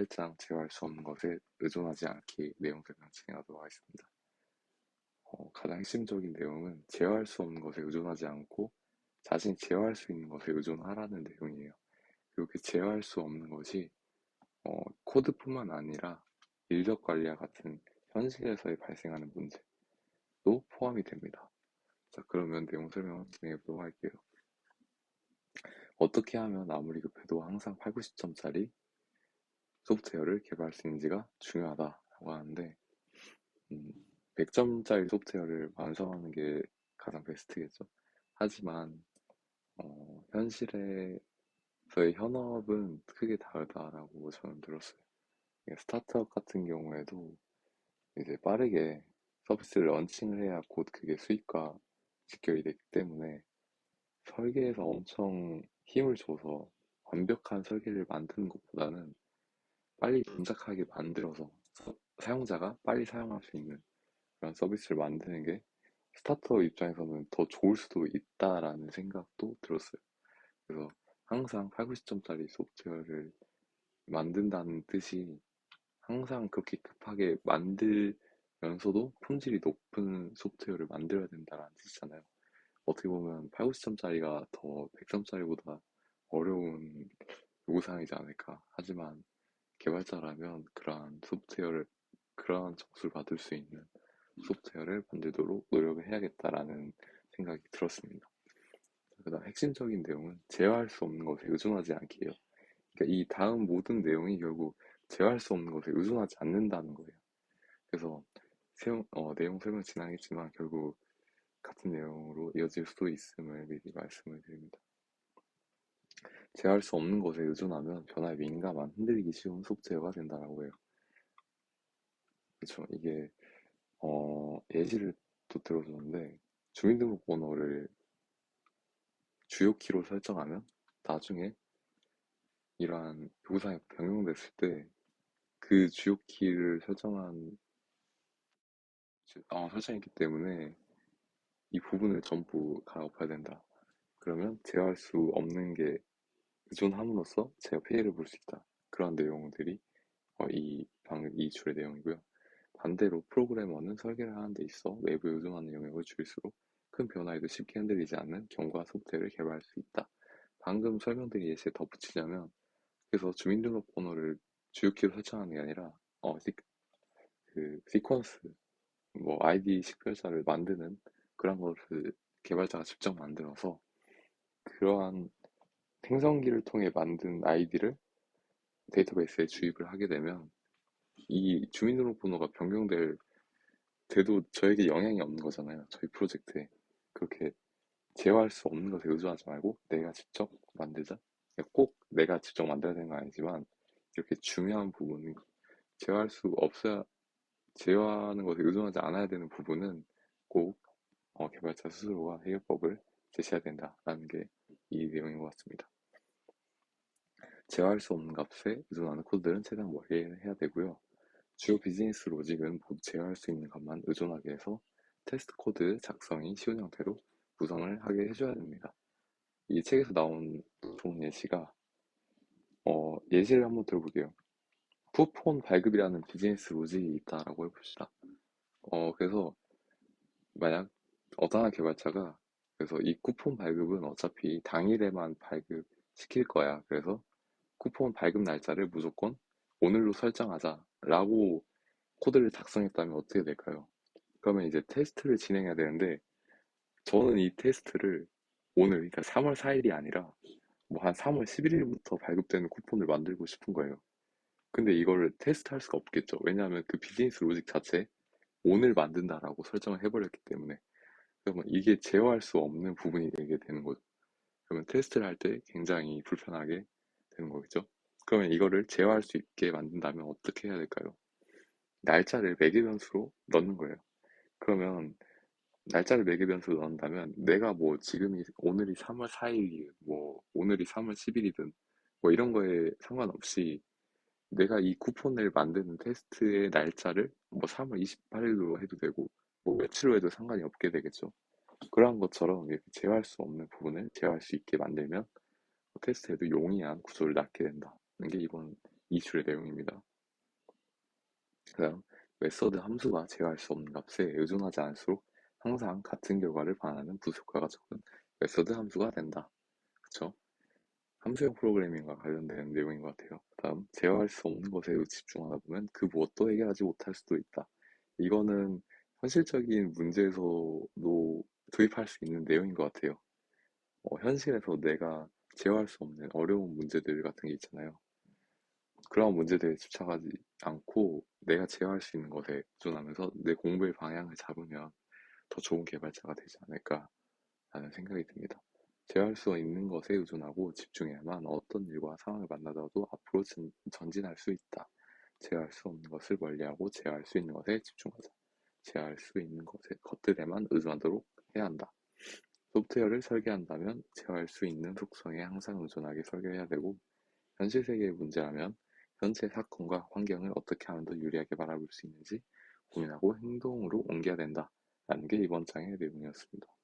8장 제어할 수 없는 것에 의존하지 않기 내용 설명 진행하도록 하겠습니다. 가장 핵심적인 내용은 제어할 수 없는 것에 의존하지 않고 자신이 제어할 수 있는 것에 의존하라는 내용이에요. 그리고 그 제어할 수 없는 것이 코드뿐만 아니라 인력 관리와 같은 현실에서 발생하는 문제도 포함이 됩니다. 자, 그러면 내용 설명 진행해 보도록 할게요. 어떻게 하면 아무리 급해도 항상 8, 90점짜리 소프트웨어를 개발할 수 있는지가 중요하다고 하는데 100점짜리 소프트웨어를 완성하는 게 가장 베스트겠죠. 하지만 현실에서의 현업은 크게 다르다라고 저는 들었어요. 스타트업 같은 경우에도 이제 빠르게 서비스를 런칭을 해야 곧 그게 수익과 직결이 되기 때문에 설계에서 엄청 힘을 줘서 완벽한 설계를 만드는 것보다는 빨리 동작하게 만들어서 사용자가 빨리 사용할 수 있는 그런 서비스를 만드는 게 스타트업 입장에서는 더 좋을 수도 있다라는 생각도 들었어요. 그래서 항상 8, 90점짜리 소프트웨어를 만든다는 뜻이 항상 그렇게 급하게 만들면서도 품질이 높은 소프트웨어를 만들어야 된다는 뜻이잖아요. 어떻게 보면 8, 90점짜리가 더 100점짜리보다 어려운 요구사항이지 않을까. 하지만 개발자라면 그러한 점수를 받을 수 있는 소프트웨어를 만들도록 노력을 해야겠다라는 생각이 들었습니다. 그다음 핵심적인 내용은 제어할 수 없는 것에 의존하지 않기예요. 그러니까 이 다음 모든 내용이 결국 제어할 수 없는 것에 의존하지 않는다는 거예요. 그래서 내용 설명 진행하겠지만 결국 같은 내용으로 이어질 수도 있음을 미리 말씀을 드립니다. 제어할 수 없는 것에 의존하면 변화에 민감한 흔들리기 쉬운 소프트웨어가 된다라고 해요. 그렇죠. 이게 예시를 또 들어줬는데 주민등록번호를 주요 키로 설정하면 나중에 이러한 요구사항이 변경됐을 때 그 주요 키를 설정했기 때문에 이 부분을 전부 갈아엎어야 된다. 그러면 제어할 수 없는 게 의존함으로써 제가 피해를 볼 수 있다. 그런 내용들이 방금 이 줄의 내용이고요. 반대로 프로그래머는 설계를 하는 데 있어 외부에 의존하는 영역을 줄일수록 큰 변화에도 쉽게 흔들리지 않는 견고한 소프트웨어를 개발할 수 있다. 방금 설명드린 예시에 덧붙이자면 그래서 주민등록번호를 주요키로 설정하는 게 아니라 그 시퀀스 아이디 식별자를 만드는 그런 것을 개발자가 직접 만들어서 그러한 생성기를 통해 만든 아이디를 데이터베이스에 주입을 하게 되면 이 주민등록번호가 변경될 돼도 저에게 영향이 없는 거잖아요. 저희 프로젝트에. 그렇게 제어할 수 없는 것에 의존하지 말고 내가 직접 만들자. 꼭 내가 직접 만들어야 되는 건 아니지만 이렇게 중요한 부분은 제어할 수 없어야 제어하는 것에 의존하지 않아야 되는 부분은 꼭 개발자 스스로가 해결법을 제시해야 된다라는 게 이 내용인 것 같습니다. 제어할 수 없는 값에 의존하는 코드들은 최대한 멀리 해야 되고요. 주요 비즈니스 로직은 모두 제어할 수 있는 것만 의존하게 해서 테스트 코드 작성이 쉬운 형태로 구성을 하게 해줘야 됩니다. 이 책에서 나온 좋은 예시가 예시를 한번 들어볼게요. 쿠폰 발급이라는 비즈니스 로직이 있다라고 해봅시다. 그래서 만약 어떤 한 개발자가 그래서 이 쿠폰 발급은 어차피 당일에만 발급시킬 거야. 그래서 쿠폰 발급 날짜를 무조건 오늘로 설정하자라고 코드를 작성했다면 어떻게 될까요? 그러면 이제 테스트를 진행해야 되는데 저는 이 테스트를 오늘 그러니까 3월 4일이 아니라 뭐 한 3월 11일부터 발급되는 쿠폰을 만들고 싶은 거예요. 근데 이거를 테스트할 수가 없겠죠. 왜냐하면 그 비즈니스 로직 자체에 오늘 만든다라고 설정을 해버렸기 때문에 그러면 이게 제어할 수 없는 부분이 되게 되는 거죠. 그러면 테스트를 할 때 굉장히 불편하게 되는 거겠죠. 그러면 이거를 제어할 수 있게 만든다면 어떻게 해야 될까요? 날짜를 매개 변수로 넣는 거예요. 그러면 날짜를 매개 변수로 넣는다면 내가 뭐 오늘이 3월 4일이 뭐 오늘이 3월 10일이든 뭐 이런 거에 상관없이 내가 이 쿠폰을 만드는 테스트의 날짜를 뭐 3월 28일로 해도 되고 뭐 며칠로 해도 상관이 없게 되겠죠. 그러한 것처럼 이렇게 제어할 수 없는 부분을 제어할 수 있게 만들면 테스트에도 용이한 구조를 낳게 된다는 게 이번 이 줄의 내용입니다. 그다음 메서드 함수가 제어할 수 없는 값에 의존하지 않을수록 항상 같은 결과를 반환하는 부수효과가 적은 메서드 함수가 된다. 그쵸? 함수형 프로그래밍과 관련된 내용인 것 같아요. 다음, 제어할 수 없는 것에 집중하다 보면 그 무엇도 해결하지 못할 수도 있다. 이거는 현실적인 문제에서도 도입할 수 있는 내용인 것 같아요. 현실에서 내가 제어할 수 없는 어려운 문제들 같은 게 있잖아요. 그런 문제들에 집착하지 않고 내가 제어할 수 있는 것에 의존하면서 내 공부의 방향을 잡으면 더 좋은 개발자가 되지 않을까라는 생각이 듭니다. 제어할 수 있는 것에 의존하고 집중해야만 어떤 일과 상황을 만나더라도 앞으로 전진할 수 있다. 제어할 수 없는 것을 멀리하고 제어할 수 있는 것에 집중하자. 제어할 수 있는 것들에만 의존하도록 해야 한다. 소프트웨어를 설계한다면 제어할 수 있는 속성에 항상 의존하게 설계해야 되고, 현실 세계의 문제라면 현재 사건과 환경을 어떻게 하면 더 유리하게 바라볼 수 있는지 고민하고 행동으로 옮겨야 된다. 라는 게 이번 장의 내용이었습니다.